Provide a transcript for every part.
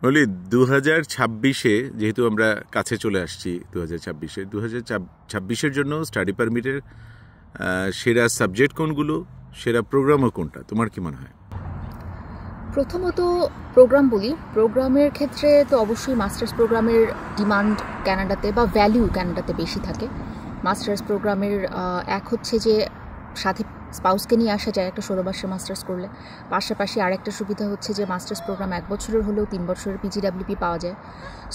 বলি 2026-এ যেহেতু আমরা কাছে চলে আসছি 2026-এর জন্য স্টাডি পারমিটের সেরা সাবজেক্ট কোনগুলো, সেরা প্রোগ্রামও কোনটা, তোমার কি মনে হয়? প্রথমত প্রোগ্রাম বলি, প্রোগ্রামের ক্ষেত্রে তো অবশ্যই মাস্টার্স প্রোগ্রামের ডিমান্ড ক্যানাডাতে বা ভ্যালু ক্যানাডাতে বেশি থাকে। মাস্টার্স প্রোগ্রামের এক হচ্ছে যে সাথে স্পাউসকে নিয়ে আসা যায় একটা 16 মাসের মাস্টার্স করলে, পাশাপাশি আরেকটা সুবিধা হচ্ছে যে মাস্টার্স প্রোগ্রাম 1 বছরের হলেও 3 বছরের পিজিডাব্লিউপি পাওয়া যায়।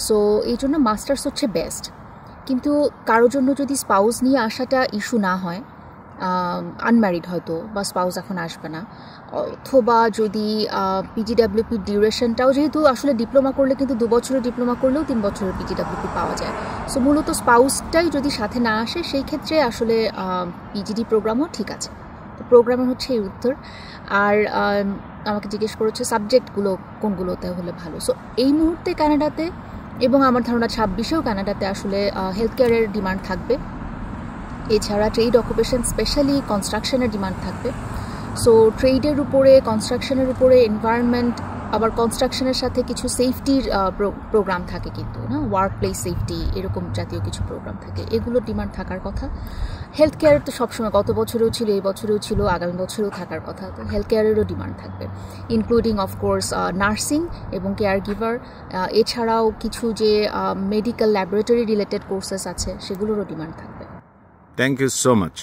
সো এই জন্য মাস্টার্স হচ্ছে বেস্ট। কিন্তু কারোর জন্য যদি স্পাউস নিয়ে আসাটা ইস্যু না হয়, আনম্যারিড হয়তো বা স্পাউস এখন আসবে না, অথবা যদি পিজিডাব্লিউপি ডিউরেশনটাও যেহেতু আসলে ডিপ্লোমা করলে কিন্তু 2 বছরের ডিপ্লোমা করলেও 3 বছরের পিজিডাব্লিউপি পাওয়া যায়। সো মূলত স্পাউসটাই যদি সাথে না আসে সেই ক্ষেত্রে আসলে পিজিডি প্রোগ্রামও ঠিক আছে। তো প্রোগ্রামের হচ্ছে এই উত্তর। আর আমাকে জিজ্ঞেস করেছে সাবজেক্টগুলো কোনগুলোতে হলে ভালো। সো এই মুহূর্তে কানাডাতে এবং আমার ধারণা 26-এও কানাডাতে আসলে হেলথ কেয়ারের ডিমান্ড থাকবে। এছাড়া ট্রেড অকুপেশন স্পেশালি কনস্ট্রাকশনের ডিমান্ড থাকবে। সো ট্রেডের উপরে, কনস্ট্রাকশনের উপরে, এনভায়রনমেন্ট, আবার কনস্ট্রাকশনের সাথে কিছু সেফটির প্রোগ্রাম থাকে কিন্তু না, ওয়ার্ক প্লেস সেফটি এরকম জাতীয় কিছু প্রোগ্রাম থাকে, এগুলোর ডিমান্ড থাকার কথা। হেলথ কেয়ারের তো সবসময় গত বছরেও ছিল, এই বছরেও ছিল, আগামী বছরেও থাকার কথা। তো হেলথ কেয়ারেরও ডিমান্ড থাকবে, ইনক্লুডিং অফকোর্স নার্সিং এবং কেয়ার গিভার। এছাড়াও কিছু যে মেডিকেল ল্যাবরেটরি রিলেটেড কোর্সেস আছে সেগুলোরও ডিমান্ড থাকবে। Thank you so much.